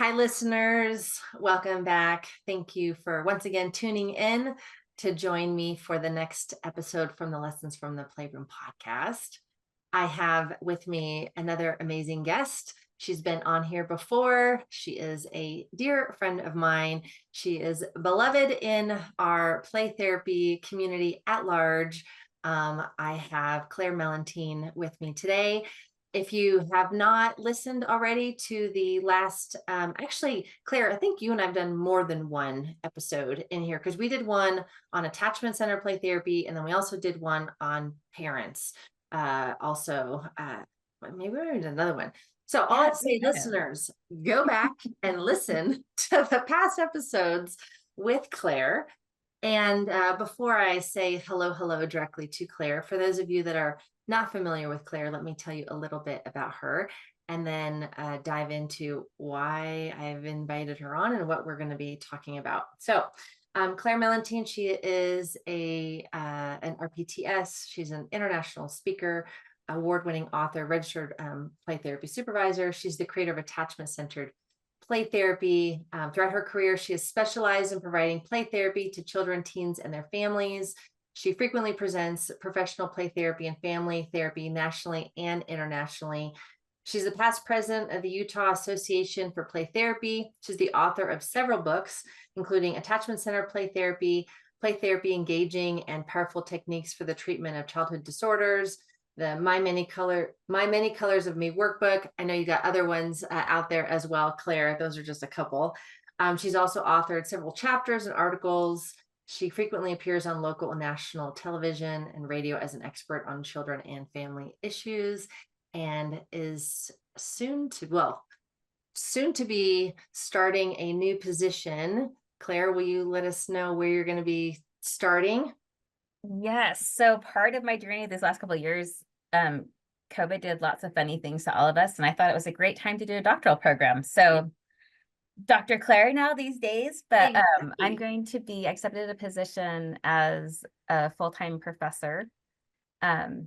Hi, listeners. Welcome back. Thank you for once again tuning in to join me for the next episode from the Lessons from the Playroom podcast. I have with me another amazing guest. She's been on here before. She is a dear friend of mine. She is beloved in our play therapy community at large. I have Clair Mellenthin with me today. If you have not listened already to the last, actually, Claire, I think you and I've done more than one episode in here because we did one on attachment center play therapy, and then we also did one on parents. Maybe we did another one. So all I'd say, listeners, go back and listen to the past episodes with Claire. And before I say hello directly to Claire, for those of you that are not familiar with Claire, let me tell you a little bit about her and then dive into why I've invited her on and what we're going to be talking about. So Clair Mellenthin, she is an RPTS. She's an international speaker, award-winning author, registered play therapy supervisor. She's the creator of attachment-centered play therapy. Throughout her career, she has specialized in providing play therapy to children, teens, and their families. She frequently presents professional play therapy and family therapy nationally and internationally. She's the past president of the Utah Association for Play Therapy. She's the author of several books, including Attachment Center Play Therapy Engaging and Powerful Techniques for the Treatment of Childhood Disorders, the My Many Colors of Me workbook. I know you got other ones out there as well, Claire. Those are just a couple. She's also authored several chapters and articles. She frequently appears on local and national television and radio as an expert on children and family issues, and is soon to be starting a new position. Claire, will you let us know where you're going to be starting? Yes. So part of my journey these last couple of years, COVID did lots of funny things to all of us, and I thought it was a great time to do a doctoral program. So Dr. Claire now these days, but I'm going to be accepted a position as a full-time professor at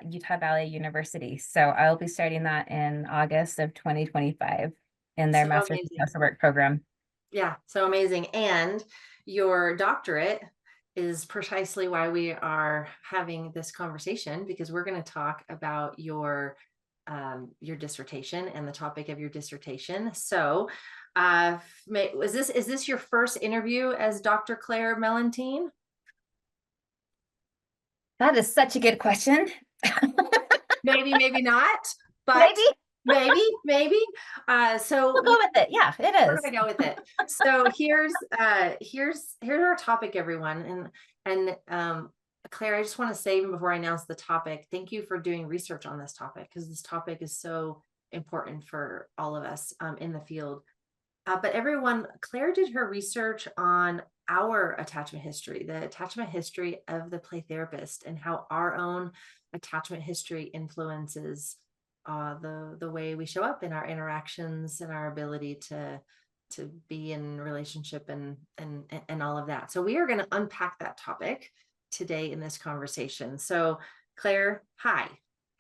Utah Valley University. So I'll be starting that in August of 2025 in their master's professor work program. Yeah, so amazing. And your doctorate is precisely why we are having this conversation, because we're going to talk about your dissertation and the topic of your dissertation. So is this your first interview as Dr. Clair Mellenthin? That is such a good question. maybe not, but maybe. So we'll go with it. Yeah, it is. We're gonna go with it. So here's our topic, everyone. And Claire, I just want to say, even before I announce the topic, thank you for doing research on this topic, because this topic is so important for all of us in the field. But everyone, Claire did her research on our attachment history, the attachment history of the play therapist, and how our own attachment history influences the way we show up in our interactions and our ability to be in relationship and all of that. So we are going to unpack that topic today in this conversation. So Claire, hi.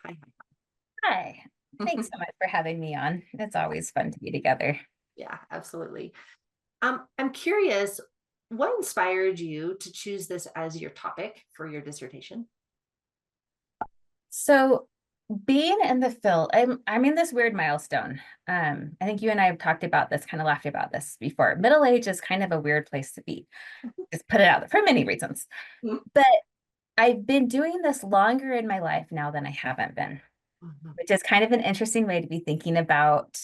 Thanks so much for having me on. It's always fun to be together. Yeah, absolutely. I'm curious, what inspired you to choose this as your topic for your dissertation? So being in the field, I'm in this weird milestone. I think you and I have talked about this, kind of laughed about this before. Middle age is kind of a weird place to be. Just put it out there for many reasons. But I've been doing this longer in my life now than I haven't been, which is kind of an interesting way to be thinking about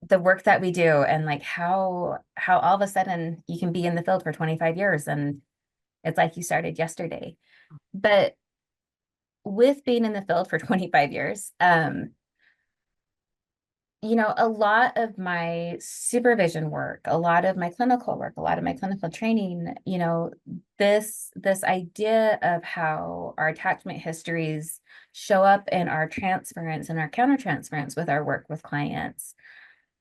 the work that we do, and like how all of a sudden you can be in the field for 25 years and it's like you started yesterday. But with being in the field for 25 years, you know, a lot of my supervision work, a lot of my clinical work, a lot of my clinical training, you know, this idea of how our attachment histories show up in our transference and our countertransference with our work with clients.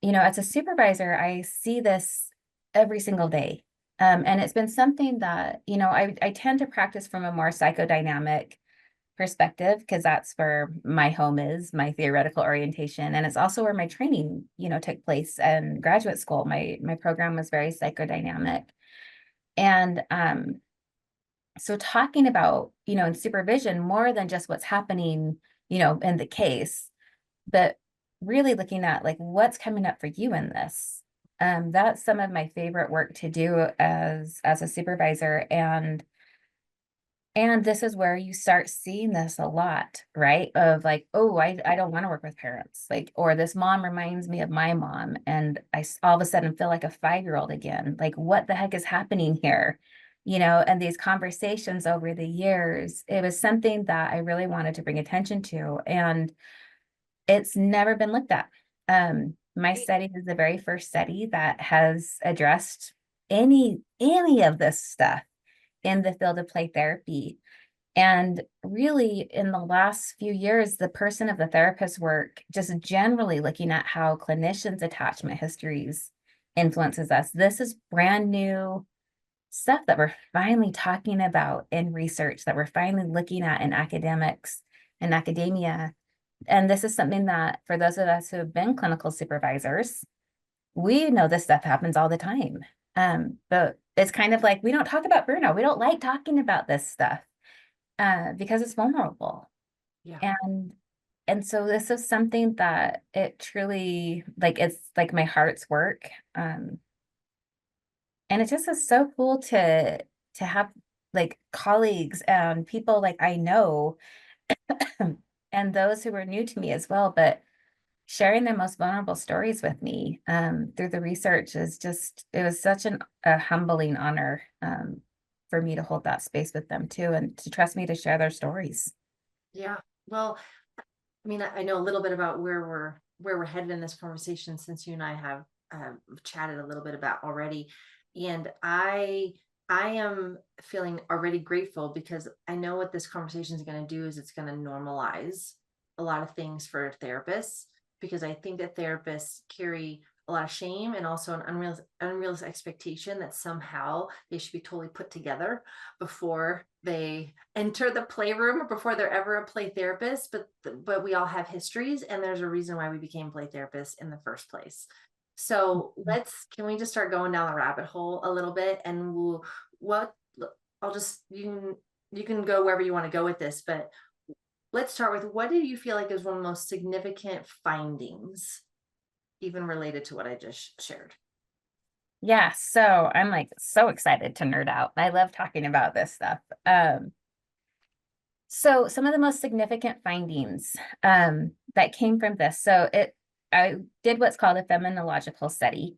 You know, as a supervisor, I see this every single day. And it's been something that, you know, I tend to practice from a more psychodynamic perspective, because that's where my home is, my theoretical orientation. And it's also where my training, took place in graduate school. My program was very psychodynamic. And so talking about, in supervision, more than just what's happening, in the case, but really looking at like what's coming up for you in this. That's some of my favorite work to do as a supervisor. And this is where you start seeing this a lot, right? Of like, oh, I don't want to work with parents, like, or this mom reminds me of my mom. And all of a sudden feel like a 5-year-old again. Like, what the heck is happening here? And these conversations over the years, it was something that I really wanted to bring attention to. And it's never been looked at. My study is the very first study that has addressed any of this stuff in the field of play therapy. And really, in the last few years, the person of the therapist work, just generally looking at how clinicians' attachment histories influences us. This is brand new stuff that we're finally talking about in research, that we're finally looking at in academics and academia. And this is something that, for those of us who have been clinical supervisors, we know this stuff happens all the time. But it's kind of like, we don't talk about burnout. We don't like talking about this stuff because it's vulnerable. Yeah. And so this is something that it truly, like, it's like my heart's work. And it just is so cool to have like colleagues and people like I know and those who are new to me as well, but sharing their most vulnerable stories with me through the research is just, it was such a humbling honor for me to hold that space with them too, and to trust me to share their stories. Yeah. Well, I mean, I know a little bit about where we're headed in this conversation, since you and I have chatted a little bit about already. And I am feeling already grateful, because I know what this conversation is going to do is it's going to normalize a lot of things for therapists, because I think that therapists carry a lot of shame and also an unrealistic expectation that somehow they should be totally put together before they enter the playroom, or before they're ever a play therapist. But we all have histories, and there's a reason why we became play therapists in the first place. So can we just start going down the rabbit hole a little bit, and you can go wherever you want to go with this, but let's start with, what do you feel like is one of the most significant findings, even related to what I just shared? Yeah, so I'm like so excited to nerd out. I love talking about this stuff. So some of the most significant findings that came from this. I did what's called a phenomenological study.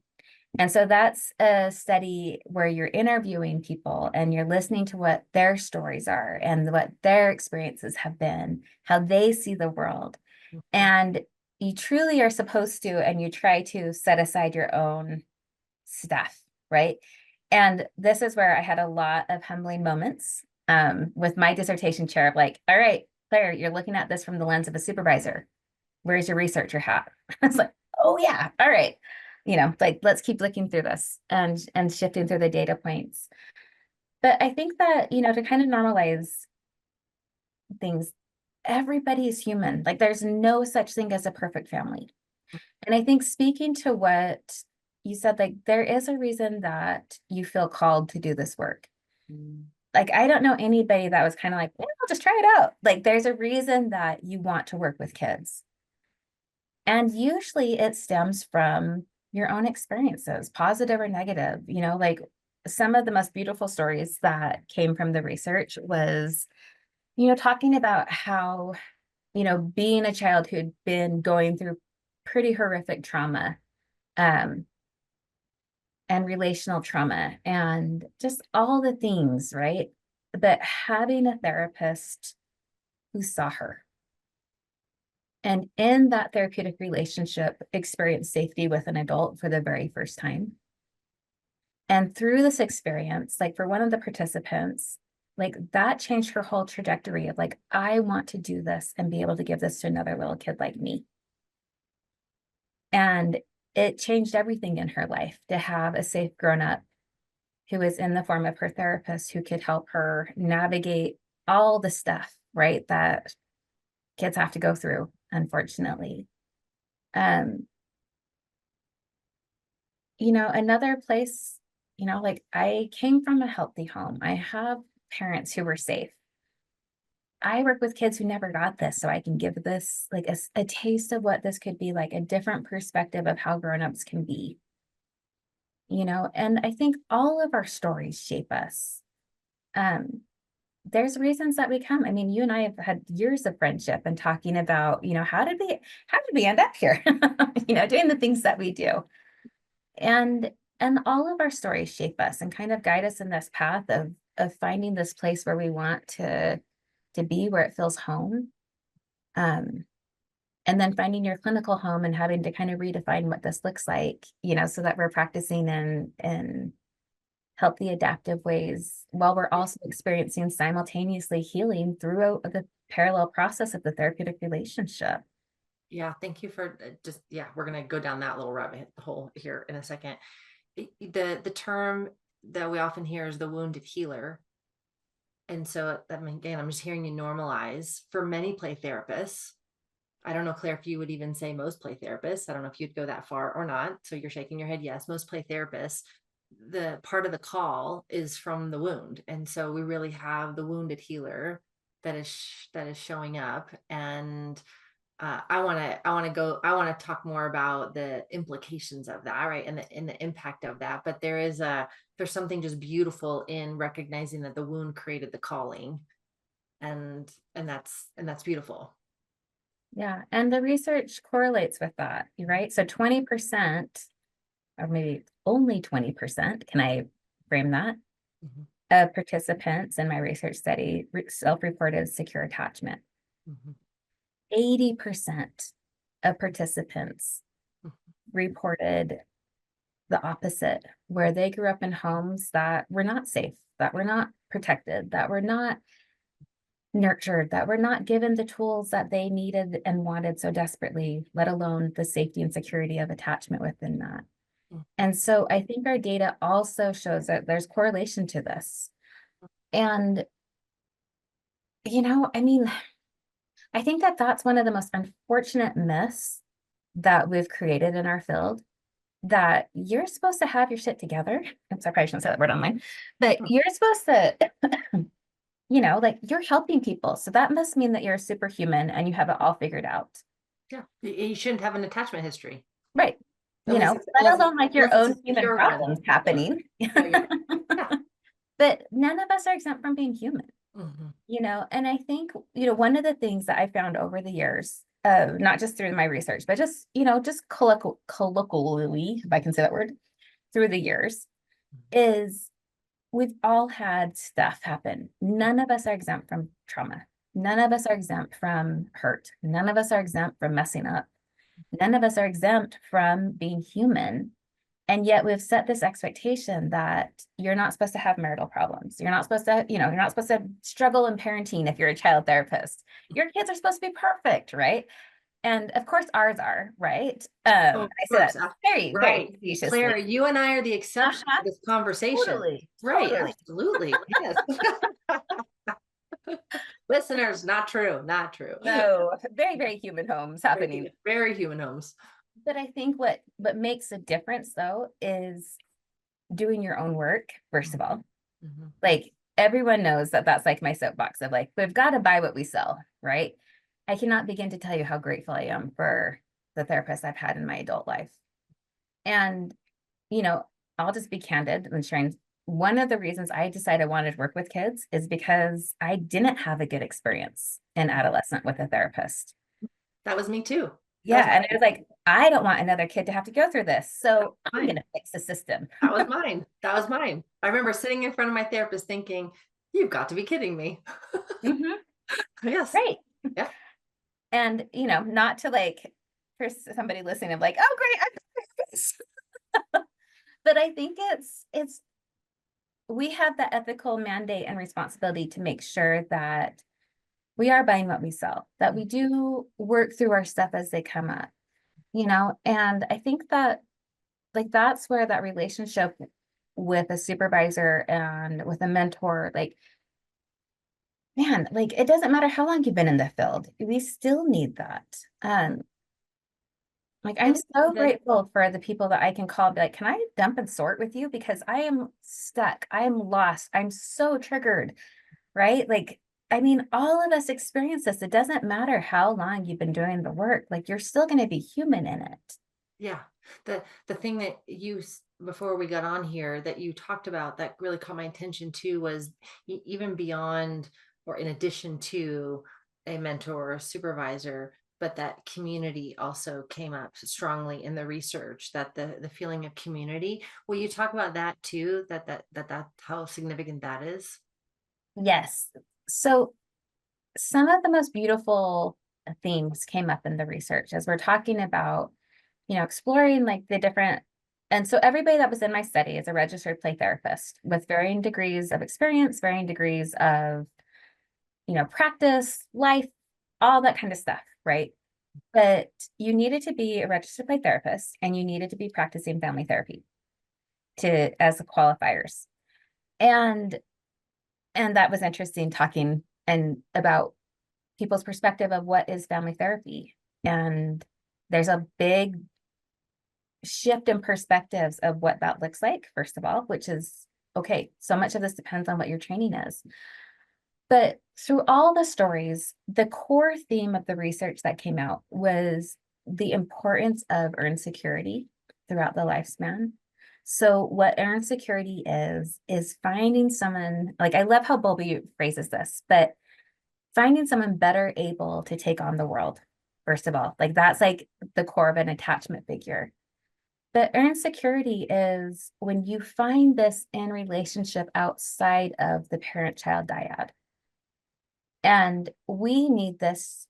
And so that's a study where you're interviewing people and you're listening to what their stories are and what their experiences have been, how they see the world. And you truly are supposed to, and you try to set aside your own stuff, right? And this is where I had a lot of humbling moments with my dissertation chair of like, all right, Claire, you're looking at this from the lens of a supervisor. Where's your researcher hat? I was like, oh yeah, all right. Like, let's keep looking through this and shifting through the data points. But I think that, to kind of normalize things, everybody is human. Like, there's no such thing as a perfect family. And I think, speaking to what you said, like, there is a reason that you feel called to do this work. Like, I don't know anybody that was kind of like, well, I'll just try it out. Like, there's a reason that you want to work with kids. And usually it stems from your own experiences, positive or negative. Like, some of the most beautiful stories that came from the research was, talking about how, being a child who'd been going through pretty horrific trauma, and relational trauma, and just all the things, right? But having a therapist who saw her, and in that therapeutic relationship, experienced safety with an adult for the very first time. And through this experience, like, for one of the participants, like, that changed her whole trajectory of like, I want to do this and be able to give this to another little kid like me. And it changed everything in her life to have a safe grown-up who is in the form of her therapist, who could help her navigate all the stuff, right, that kids have to go through, unfortunately. Another place, like I came from a healthy home. I have parents who were safe. I work with kids who never got this, so I can give this like a taste of what this could be like, a different perspective of how grown-ups can be, and I think all of our stories shape us. Um, there's reasons that we come. I mean, you and I have had years of friendship and talking about, how did we end up here? Doing the things that we do. And all of our stories shape us and kind of guide us in this path of finding this place where we want to be, where it feels home. And then finding your clinical home and having to kind of redefine what this looks like, so that we're practicing in healthy, adaptive ways while we're also experiencing simultaneously healing through the parallel process of the therapeutic relationship. Yeah, thank you for we're going to go down that little rabbit hole here in a second. The term that we often hear is the wounded healer. And so, I mean, again, I'm just hearing you normalize for many play therapists. I don't know, Claire, if you would even say most play therapists. I don't know if you'd go that far or not. So you're shaking your head. Yes, most play therapists, the part of the call is from the wound. And so we really have the wounded healer that is showing up. And I want to talk more about the implications of that, right? And the impact of that. But there's something just beautiful in recognizing that the wound created the calling. And that's beautiful. Yeah. And the research correlates with that, right? So 20%, or maybe only 20%, can I frame that? Mm-hmm. Of participants in my research study self-reported secure attachment. Mm-hmm. 80% of participants reported the opposite, where they grew up in homes that were not safe, that were not protected, that were not nurtured, that were not given the tools that they needed and wanted so desperately, let alone the safety and security of attachment within that. And so I think our data also shows that there's correlation to this. And, I mean, I think that that's one of the most unfortunate myths that we've created in our field, that you're supposed to have your shit together. I'm sorry, I shouldn't say that word online, but you're supposed to, like you're helping people. So that must mean that you're a superhuman and you have it all figured out. Yeah. You shouldn't have an attachment history. Right. Let alone like your own human problems happening. Yeah. But none of us are exempt from being human. Mm-hmm. And I think, one of the things that I found over the years, not just through my research, but just, just colloquially, if I can say that word, through the years, is we've all had stuff happen. None of us are exempt from trauma. None of us are exempt from hurt. None of us are exempt from messing up. None of us are exempt from being human. And yet we've set this expectation that you're not supposed to have marital problems. You're not supposed to, you're not supposed to struggle in parenting if you're a child therapist. Your kids are supposed to be perfect, right? And of course ours are, right? I say that very, right. very Claire, you and I are the exception to this conversation. Totally, right. Totally. Absolutely. Yes. Listeners, not true. Not true. No, very, very human homes happening. Very human homes. But I think what makes a difference though is doing your own work, first of all. Mm-hmm. Like everyone knows that that's like my soapbox of like, we've got to buy what we sell, right? I cannot begin to tell you how grateful I am for the therapists I've had in my adult life. And, I'll just be candid and sharing. One of the reasons I decided I wanted to work with kids is because I didn't have a good experience in adolescent with a therapist. That was me too. Yeah. And I was like, I don't want another kid to have to go through this. So I'm going to fix the system. That was mine. That was mine. I remember sitting in front of my therapist thinking, you've got to be kidding me. Mm-hmm. Yes. Right. Yeah. And, not to like, for somebody listening, I'm like, oh, great. I this. But I think we have the ethical mandate and responsibility to make sure that we are buying what we sell, that we do work through our stuff as they come up, and I think that like, that's where that relationship with a supervisor and with a mentor, like man, like it doesn't matter how long you've been in the field, we still need that. Like I'm And so that, grateful for the people that I can call and be like, can I dump and sort with you? Because I am stuck. I am lost. I'm so triggered, right? Like, I mean, all of us experience this. It doesn't matter how long you've been doing the work, like you're still going to be human in it. yeah, the thing that before we got on here that you talked about that really caught my attention too was even beyond or in addition to a mentor or a supervisor, but that community also came up strongly in the research, that the feeling of community. Will you talk about that too, that how significant that is? Yes. So some of the most beautiful themes came up in the research as we're talking about, exploring like the different. And so everybody that was in my study is a registered play therapist with varying degrees of experience, varying degrees of, practice, life, all that kind of stuff, right? But you needed to be a registered play therapist and you needed to be practicing family therapy to as the qualifiers. And and that was interesting talking and about people's perspective of what is family therapy. And there's a big shift in perspectives of what that looks like, first of all, which is okay. So much of this depends on what your training is. But through all the stories, the core theme of the research that came out was the importance of earned security throughout the lifespan. So, what earned security is finding someone, like I love how Bowlby phrases this, but finding someone better able to take on the world, first of all. Like that's like the core of an attachment figure. But earned security is when you find this in relationship outside of the parent-child dyad. And we need this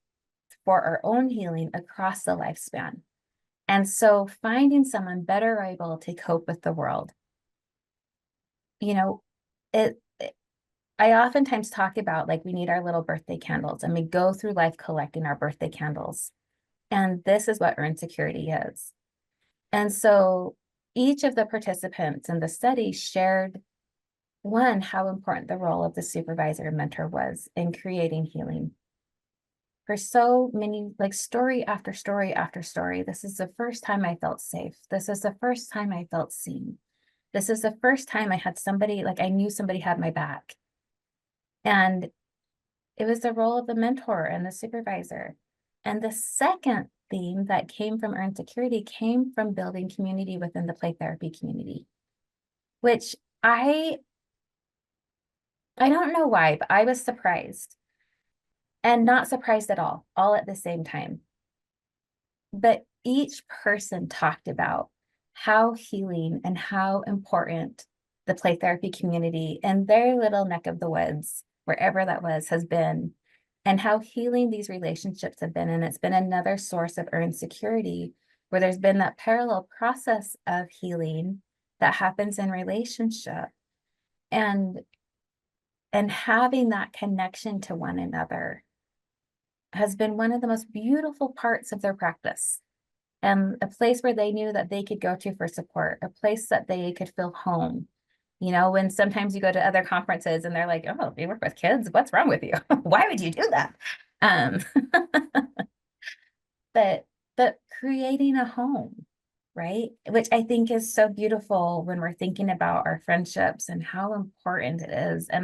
for our own healing across the lifespan. And so finding someone better able to cope with the world, you know, I oftentimes talk about like we need our little birthday candles and we go through life collecting our birthday candles. And this is what earned security is. And so each of the participants in the study shared one, how important the role of the supervisor and mentor was in creating healing. For so many, like story after story after story, this is the first time I felt safe. This is the first time I felt seen. This is the first time I had somebody, like I knew somebody had my back. And it was the role of the mentor and the supervisor. And the second theme that came from earned security came from building community within the play therapy community, which I don't know why, but I was surprised and not surprised at all at the same time. But each person talked about how healing and how important the play therapy community and their little neck of the woods, wherever that was, has been, and how healing these relationships have been. And it's been another source of earned security where there's been that parallel process of healing that happens in relationship. And having that connection to one another has been one of the most beautiful parts of their practice, and a place where they knew that they could go to for support, a place that they could feel home. When sometimes you go to other conferences and they're like, oh, you work with kids, what's wrong with you? Why would you do that? Um, but creating a home, right? Which I think is so beautiful when we're thinking about our friendships and how important it is. And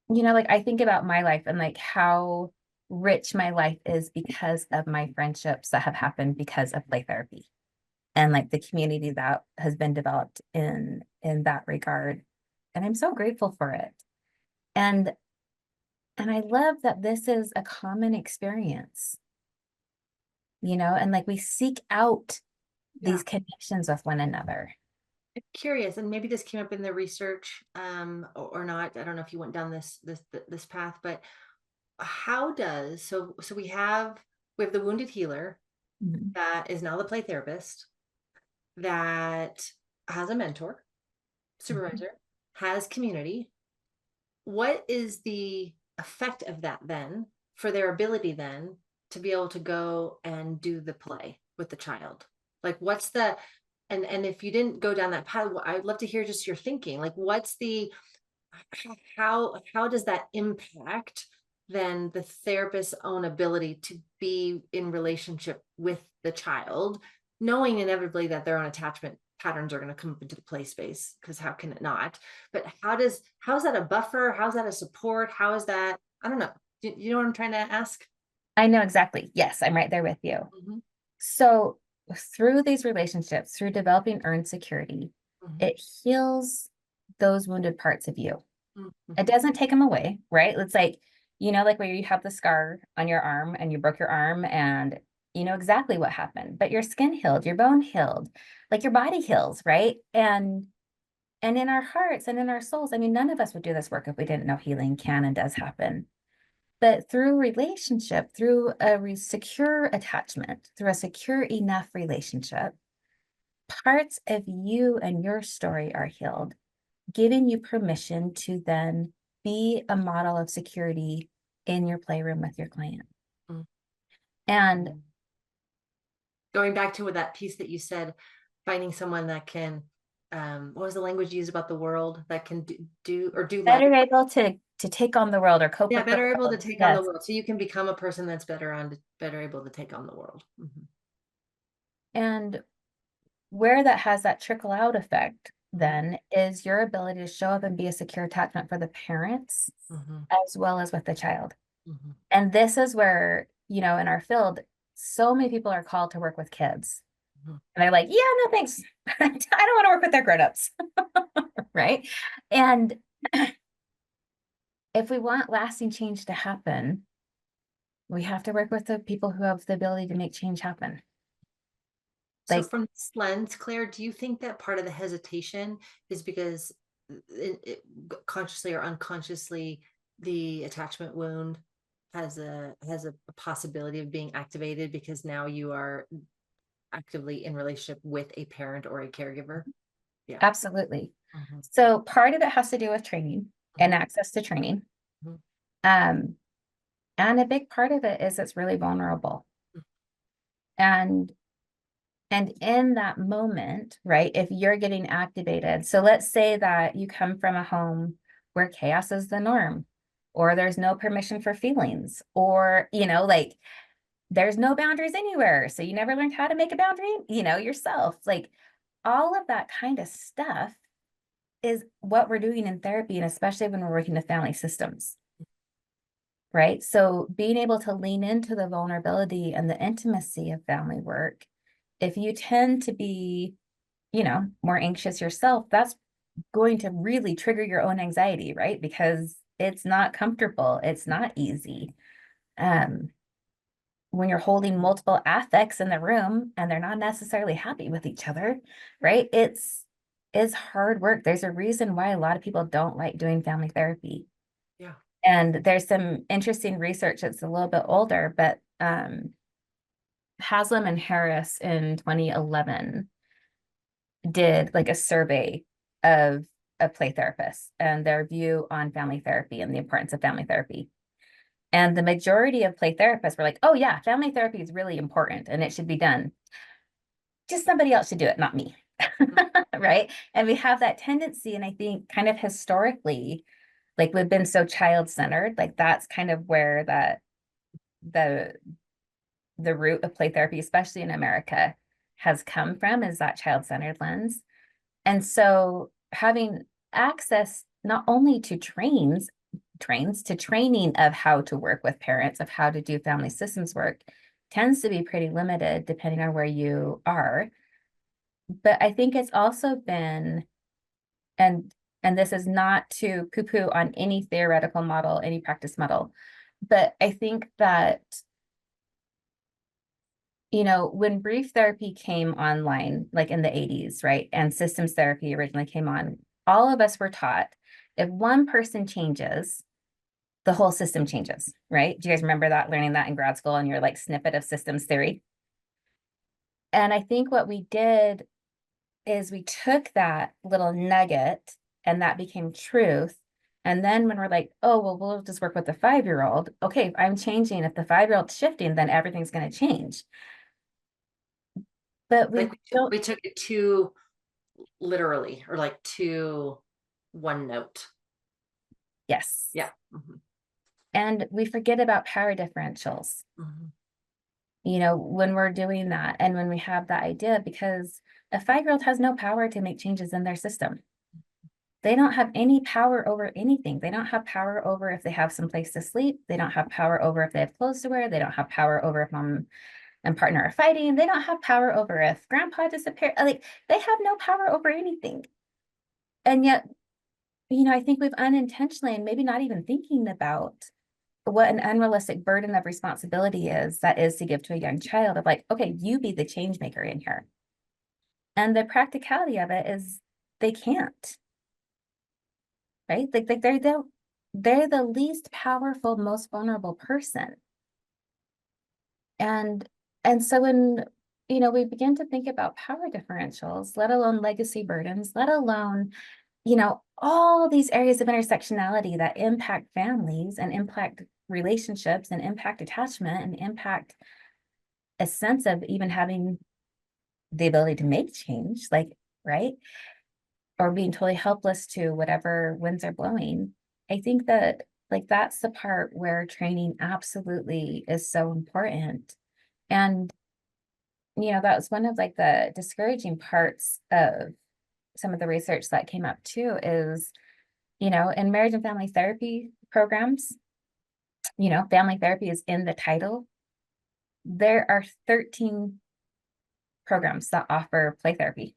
like I think about my life and like how rich my life is because of my friendships that have happened because of play therapy and like the community that has been developed in that regard. And I'm so grateful for it. And I love that this is a common experience, and like we seek out Yeah. these connections with one another. I'm curious, and maybe this came up in the research, or not. I don't know if you went down this path, but how does so we have the wounded healer Mhm. that is now the play therapist that has a mentor, supervisor, has community. What is the effect of that then for their ability then to be able to go and do the play with the child? Like what's the and if you didn't go down that path, I'd love to hear just your thinking. Like how does that impact then the therapist's own ability to be in relationship with the child, knowing inevitably that their own attachment patterns are going to come up into the play space, because how can it not? But how's that a buffer? How's that a support? How is that? I don't know. You know what I'm trying to ask? I know exactly. Yes, I'm right there with you. Mhm, So through these relationships, through developing earned security, mhm, it heals those wounded parts of you. mhm, It doesn't take them away, right? It's like, like where you have the scar on your arm and you broke your arm and you know exactly what happened, but your skin healed, your bone healed, like your body heals, right? And in our hearts and in our souls, I mean, none of us would do this work if we didn't know healing can and does happen. But through relationship, through a secure attachment, through a secure enough relationship, parts of you and your story are healed, giving you permission to then be a model of security in your playroom with your client. mhm. And Going back to that piece that you said, finding someone that can, what was the language you used about the world, that can do life? better able to take on the world or cope Yeah, with the better able to world. take on the Yes. world. So you can become a person that's better able to take on the world. Mhm, And where that has that trickle out effect mhm, then is your ability to show up and be a secure attachment for the parents mhm, as well as with the child. mhm, And this is where, in our field, so many people are called to work with kids. mhm. And they're like, yeah, no, thanks. I don't want to work with their grown-ups. Right. And if we want lasting change to happen, we have to work with the people who have the ability to make change happen. So Like, from this lens, Claire, do you think that part of the hesitation is because consciously or unconsciously the attachment wound has a possibility of being activated because now you are actively in relationship with a parent or a caregiver? Yeah. absolutely. Mhm, So part of it has to do with training and mhm, access to training. mhm, Um, and a big part of it is it's really vulnerable. And in that moment, right, if you're getting activated, so let's say that you come from a home where chaos is the norm, or there's no permission for feelings, or, like there's no boundaries anywhere. So you never learned how to make a boundary, yourself. Like all of that kind of stuff is what we're doing in therapy, and especially when we're working with family systems, right? So being able to lean into the vulnerability and the intimacy of family work, if you tend to be, more anxious yourself, that's going to really trigger your own anxiety, right? Because it's not comfortable, it's not easy. Um, when you're holding multiple affects in the room and they're not necessarily happy with each other, right? It's hard work. There's a reason why a lot of people don't like doing family therapy. yeah. And there's some interesting research that's a little bit older, but Haslam and Harris in 2011 did like a survey of play therapists and their view on family therapy and the importance of family therapy. And the majority of play therapists were like, oh yeah, family therapy is really important and it should be done. Just somebody else should do it, not me. Right. And we have that tendency. And I think kind of historically, like we've been so child-centered, like that's kind of where the the root of play therapy, especially in America, has come from, is that child-centered lens. And so having access not only to trains to training of how to work with parents, of how to do family systems work, tends to be pretty limited depending on where you are. But I think it's also been, and this is not to poo-poo on any theoretical model, any practice model, but I think that, when brief therapy came online, like in the 80s, right, and systems therapy originally came on, all of us were taught if one person changes, the whole system changes, right? Do you guys remember that, learning that in grad school and your like snippet of systems theory? And I think what we did is we took that little nugget and that became truth. And then when we're like, oh, well, we'll just work with the 5-year-old. Okay, if I'm changing. If the 5-year-old's shifting, then everything's going to change. But Like we don't, we took it too literally, or like too one note. Yes. Yeah. Mhm. And we forget about power differentials, Mhm. you know, when we're doing that and when we have that idea, because a 5-year-old has no power to make changes in their system. They don't have any power over anything. They don't have power over if they have some place to sleep. They don't have power over if they have clothes to wear. They don't have power over if mom and partner are fighting. They don't have power over if grandpa disappeared. Like, they have no power over anything. And yet, you know, I think we've unintentionally and maybe not even thinking about what an unrealistic burden of responsibility is that is to give to a young child of like, okay, you be the change maker in here. And the practicality of it is they can't, right? Like they're the least powerful, most vulnerable person. And so when, you know, we begin to think about power differentials, let alone legacy burdens, let alone, you know, all these areas of intersectionality that impact families and impact relationships and impact attachment and impact a sense of even having the ability to make change, like, right? Or being totally helpless to whatever winds are blowing. I think that like that's the part where training absolutely is so important. And you know, that was one of like the discouraging parts of some of the research that came up too is, you know, in marriage and family therapy programs, you know, family therapy is in the title. There are 13 programs that offer play therapy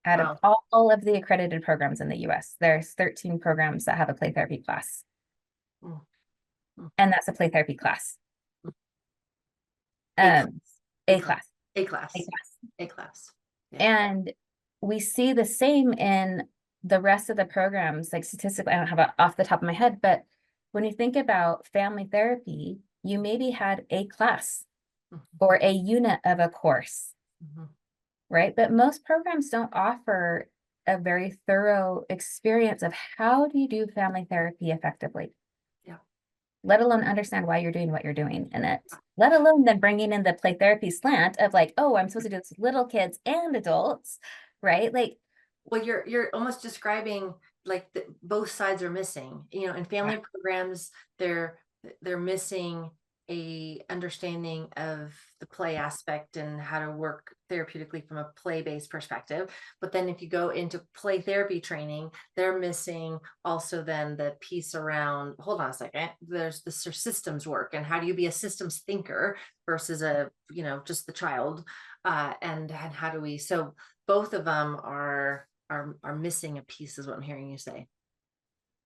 out of Wow. all of the accredited programs in the US. There's 13 programs that have a play therapy class, Mm. Mm. and that's a play therapy class. A class. A A class. class, A a class. class. A class. Yeah. And we see the same in the rest of the programs, like statistically, I don't have it off the top of my head, but when you think about family therapy, you maybe had a class Mhm. or a unit of a course, Mhm. right? But most programs don't offer a very thorough experience of how do you do family therapy effectively, Yeah. let alone understand why you're doing what you're doing in it, let alone then bringing in the play therapy slant of like, oh, I'm supposed to do this with little kids and adults, right? Like, Well, you're almost describing like both sides are missing. You know, in yeah, family programs, they're missing a understanding of the play aspect and how to work therapeutically from a play-based perspective. But then if you go into play therapy training, they're missing also then the piece around, hold on a second, there's the systems work and how do you be a systems thinker versus a, you know, just the child. And how do we, so both of them are missing a piece is what I'm hearing you say.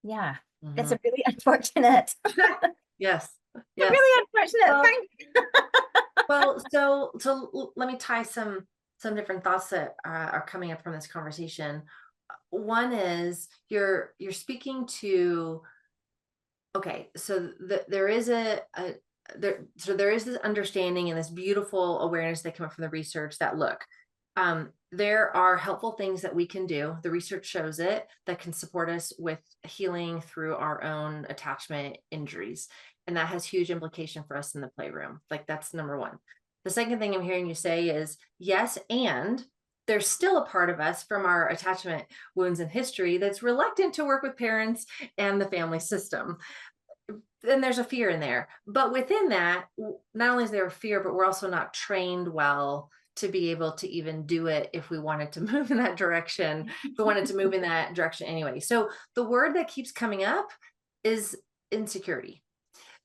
yeah, it's Mhm. a really unfortunate, a Yes, yes. really unfortunate Well, thing. so let me tie some different thoughts that are coming up from this conversation. One is you're speaking to, okay, so there is there is this understanding and this beautiful awareness that came up from the research that look, there are helpful things that we can do. The research shows it that can support us with healing through our own attachment injuries. And that has huge implication for us in the playroom. Like that's number one. The second thing I'm hearing you say is yes, and there's still a part of us from our attachment wounds and history that's reluctant to work with parents and the family system. Then there's a fear in there. But within that, not only is there a fear, but we're also not trained well to be able to even do it if we wanted to move in that direction, if we wanted to move in that direction anyway. So the word that keeps coming up is insecurity.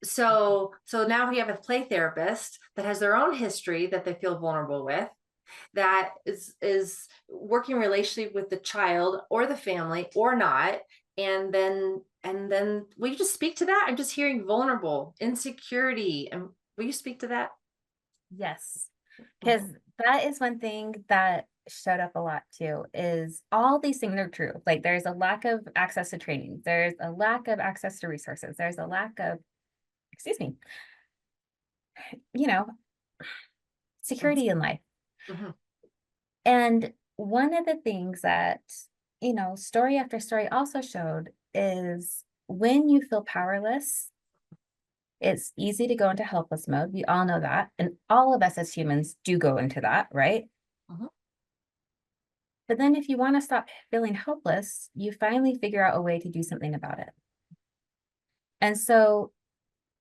So now we have a play therapist that has their own history that they feel vulnerable with, that is working relationally with the child or the family or not, and then will you just speak to that? I'm just hearing vulnerable insecurity, and will you speak to that? Yes, because Mhm. that is one thing that showed up a lot too, is all these things are true. Like there's a lack of access to training, there's a lack of access to resources, there's a lack of, excuse me, you know, security in life. Mhm. And one of the things that, you know, story after story also showed is when you feel powerless, it's easy to go into helpless mode. We all know that. And all of us as humans do go into that, right? Mhm. But then if you want to stop feeling hopeless, you finally figure out a way to do something about it. And so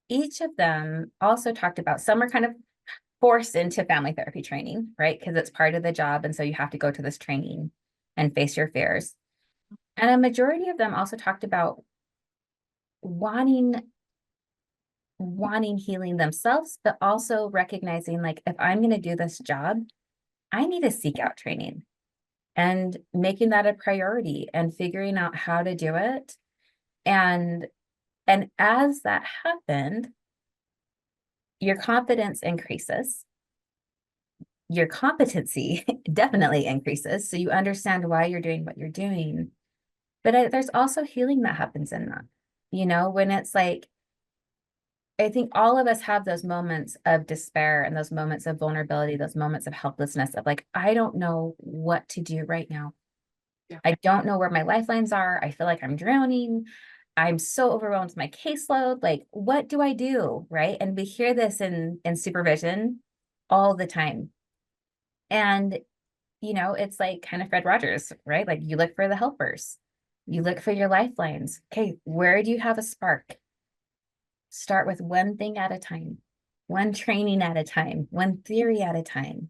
each of them also talked about, some are kind of forced into family therapy training, right? Because it's part of the job. And so you have to go to this training and face your fears. And a majority of them also talked about wanting healing themselves, but also recognizing, like, if I'm going to do this job, I need to seek out training and making that a priority and figuring out how to do it. And as that happened, your confidence increases, your competency definitely increases. So you understand why you're doing what you're doing. But there's also healing that happens in that, when it's like, I think all of us have those moments of despair and those moments of vulnerability, those moments of helplessness of like, I don't know what to do right now. Yeah. I don't know where my lifelines are. I feel like I'm drowning. I'm so overwhelmed with my caseload. Like, what do I do? Right. And we hear this in supervision all the time. And, it's like kind of Fred Rogers, right? Like, you look for the helpers, you look for your lifelines. Okay, where do you have a spark? Start with one thing at a time, one training at a time, one theory at a time.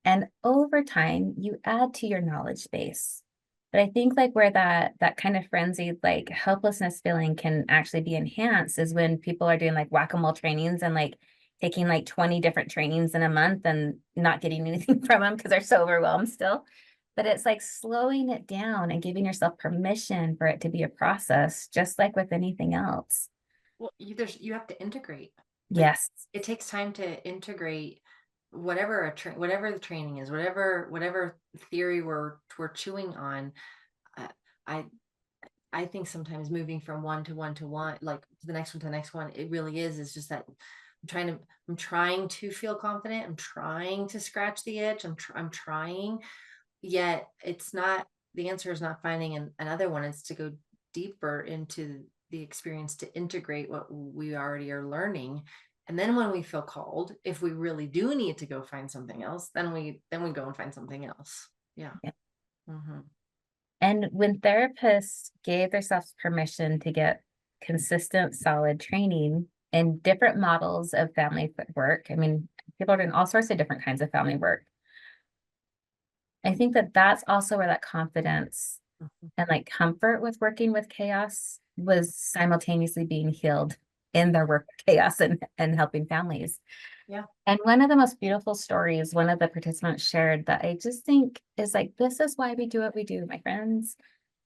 And over time, you add to your knowledge base. But I think like where that kind of frenzied, like helplessness feeling can actually be enhanced is when people are doing like whack-a-mole trainings and like taking like 20 different trainings in a month and not getting anything from them because they're so overwhelmed still. But it's like slowing it down and giving yourself permission for it to be a process, just like with anything else. Well, you have to integrate. Like, Yes. it takes time to integrate whatever whatever the training is, whatever theory we're chewing on. Uh, I I think sometimes moving from one to one to one, like to the next one to the next one, it really is just that I'm trying to feel confident. I'm trying to scratch the itch. I'm trying, yet it's not, the answer is not finding another one. It's to go deeper into the experience, to integrate what we already are learning. And then when we feel called, if we really do need to go find something else, then we go and find something else. Yeah. Yeah. Mm-hmm. And when therapists gave themselves permission to get consistent, solid training in different models of family work, I mean, people are doing all sorts of different kinds of family work. I think that that's also where that confidence Mm-hmm. and like comfort with working with chaos was simultaneously being healed in their work with chaos and helping families. Yeah. And one of the most beautiful stories, one of the participants shared that I just think is like, this is why we do what we do, my friends.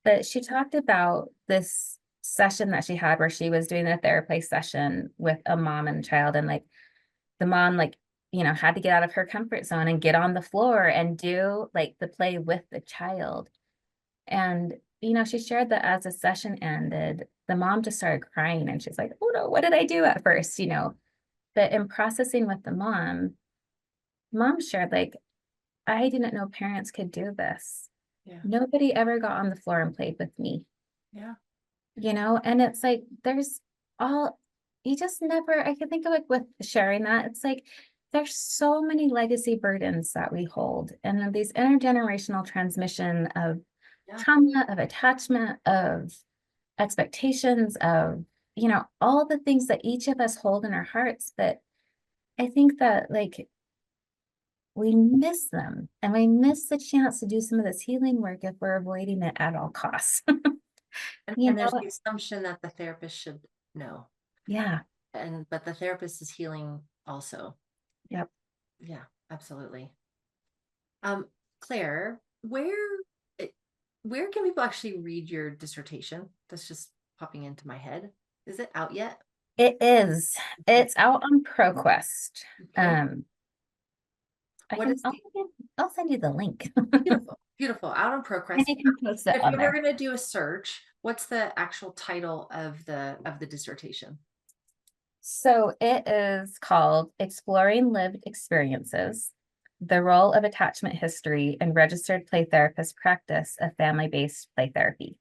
But she talked about this session that she had where she was doing a therapy session with a mom and a child. And like the mom, like, had to get out of her comfort zone and get on the floor and do like the play with the child. And, she shared that as the session ended, the mom just started crying and she's like, oh no, what did I do at first? But in processing with the mom shared, like, I didn't know parents could do this. Yeah. Nobody ever got on the floor and played with me, Yeah. and it's like, you just never, I can think of like with sharing that, it's like, there's so many legacy burdens that we hold and these intergenerational transmission of Yeah. trauma, of attachment, of expectations, of, all the things that each of us hold in our hearts. But I think that like we miss them and we miss the chance to do some of this healing work if we're avoiding it at all costs. And there's the assumption that the therapist should know. Yeah. But the therapist is healing also. Yep. Yeah, absolutely. Claire, where can people actually read your dissertation? That's just popping into my head. Is it out yet? It is. Okay. It's out on ProQuest. Okay. What is I'll send you the link. beautiful, beautiful, out on And ProQuest. you can post it If on you were there. going to do a search, what's the actual title of the dissertation? So it is called Exploring Lived Experiences, the Role of Attachment History in Registered Play Therapist Practice of Family-Based Play Therapy.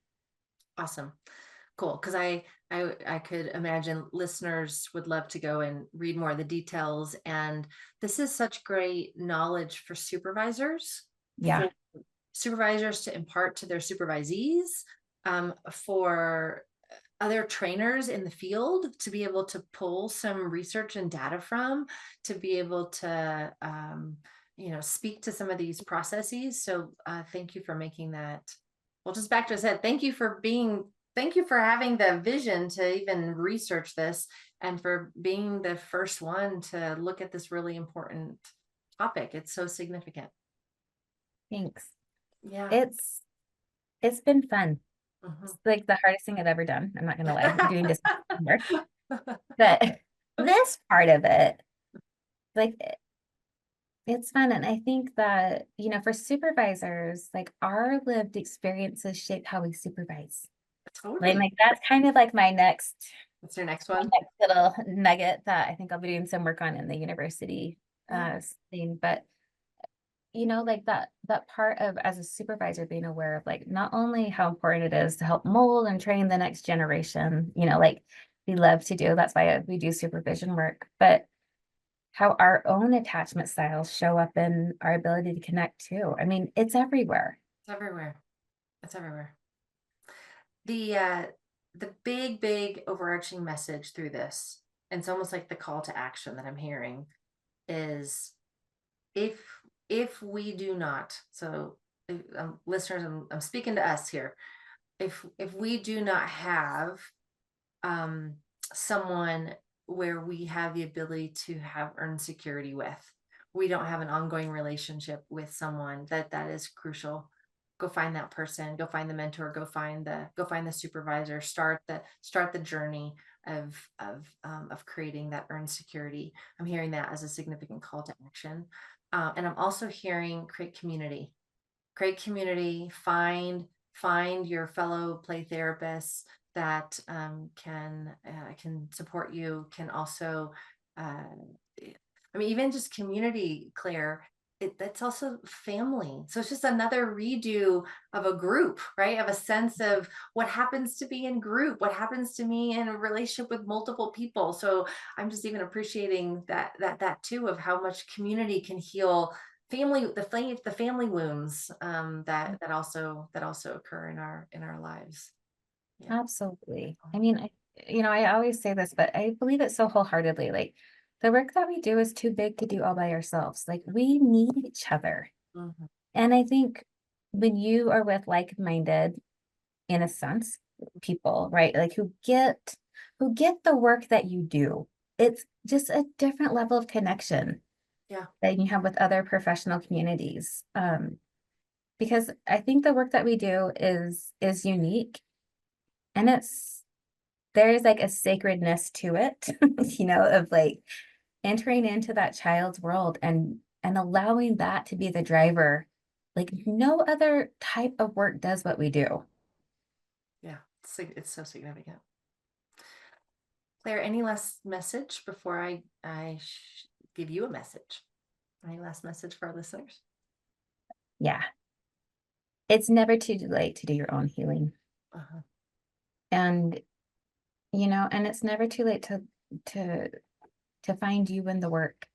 Awesome. Cool. Because I could imagine listeners would love to go and read more of the details. And this is such great knowledge for supervisors, Yeah. supervisors to impart to their supervisees, for other trainers in the field to be able to pull some research and data from, to be able to, speak to some of these processes. So thank you for making that. Well, just back to what I said, thank you for having the vision to even research this, and for being the first one to look at this really important topic. It's so significant. Thanks. Yeah. It's been fun. Mhm. It's like the hardest thing I've ever done. I'm not gonna lie, doing this work. But this part of it, like it's fun. And I think that, for supervisors, like our lived experiences shape how we supervise. Totally. Like that's kind of like my next What's your next one? little nugget that I think I'll be doing some work on in the university thing. But like that part of, as a supervisor, being aware of like not only how important it is to help mold and train the next generation, like we love to do, that's why we do supervision work, but how our own attachment styles show up in our ability to connect too. I mean, it's everywhere. It's everywhere. It's everywhere. The big overarching message through this, and it's almost like the call to action that I'm hearing, is if we do not, so listeners, I'm speaking to us here, if we do not have someone where we have the ability to have earned security with, we don't have an ongoing relationship with someone, that is crucial. Go find that person, go find the mentor, go find the supervisor, start the journey of creating that earned security. I'm hearing that as a significant call to action. And I'm also hearing create community, find your fellow play therapists that can support you, can also, even just community, Claire, that's also family. So it's just another redo of a group, right? Of a sense of what happens to be in group, what happens to me in a relationship with multiple people. So I'm just even appreciating that too, of how much community can heal the family wounds that also occur in our lives. Yeah. Absolutely. I mean, I always say this, but I believe it so wholeheartedly. Like the work that we do is too big to do all by ourselves. Like we need each other. Mhm. And I think when you are with like-minded, in a sense, people, right? Like who get the work that you do, it's just a different level of connection Yeah. that you have with other professional communities. Because I think the work that we do is unique, and there's like a sacredness to it, of like entering into that child's world and allowing that to be the driver. Like no other type of work does what we do. Yeah. It's so significant. Claire, any last message before I give you a message? Any last message for our listeners? Yeah. It's never too late to do your own healing. Uh-huh. And, and it's never too late to find you in the work,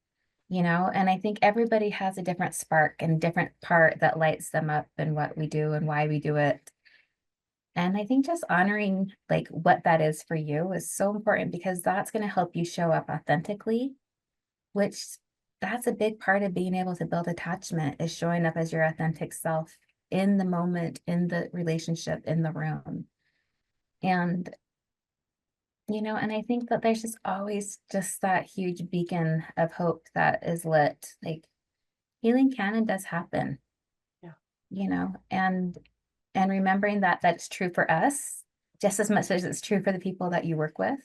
and I think everybody has a different spark and different part that lights them up in what we do and why we do it. And I think just honoring like what that is for you is so important, because that's going to help you show up authentically, which that's a big part of being able to build attachment, is showing up as your authentic self in the moment, in the relationship, in the room. And and I think that there's just always just that huge beacon of hope that is lit. Like healing can and does happen. Yeah. And remembering that that's true for us just as much as it's true for the people that you work with,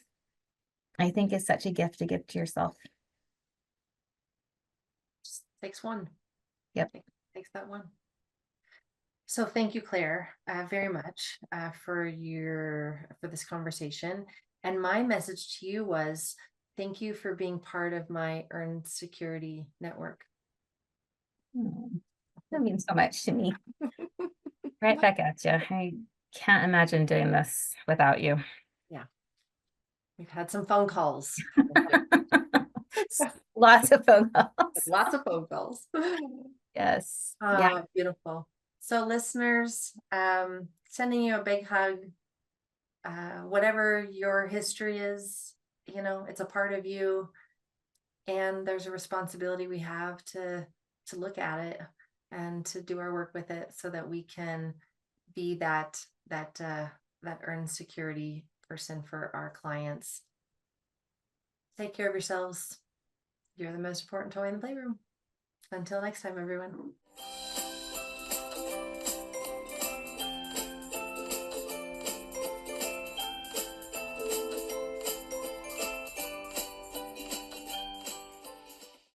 I think is such a gift to give to yourself. Just takes one. Yep. Takes that one. So thank you, Claire, very much for this conversation. And my message to you was, thank you for being part of my Earned Security Network. That means so much to me. Right back at you. I can't imagine doing this without you. Yeah. We've had some phone calls. Lots of phone calls. Lots of phone calls. Yes. Yeah. Beautiful. So listeners, sending you a big hug. Whatever your history is, it's a part of you, and there's a responsibility we have to look at it and to do our work with it so that we can be that earned security person for our clients. Take care of yourselves. You're the most important toy in the playroom. Until next time, everyone.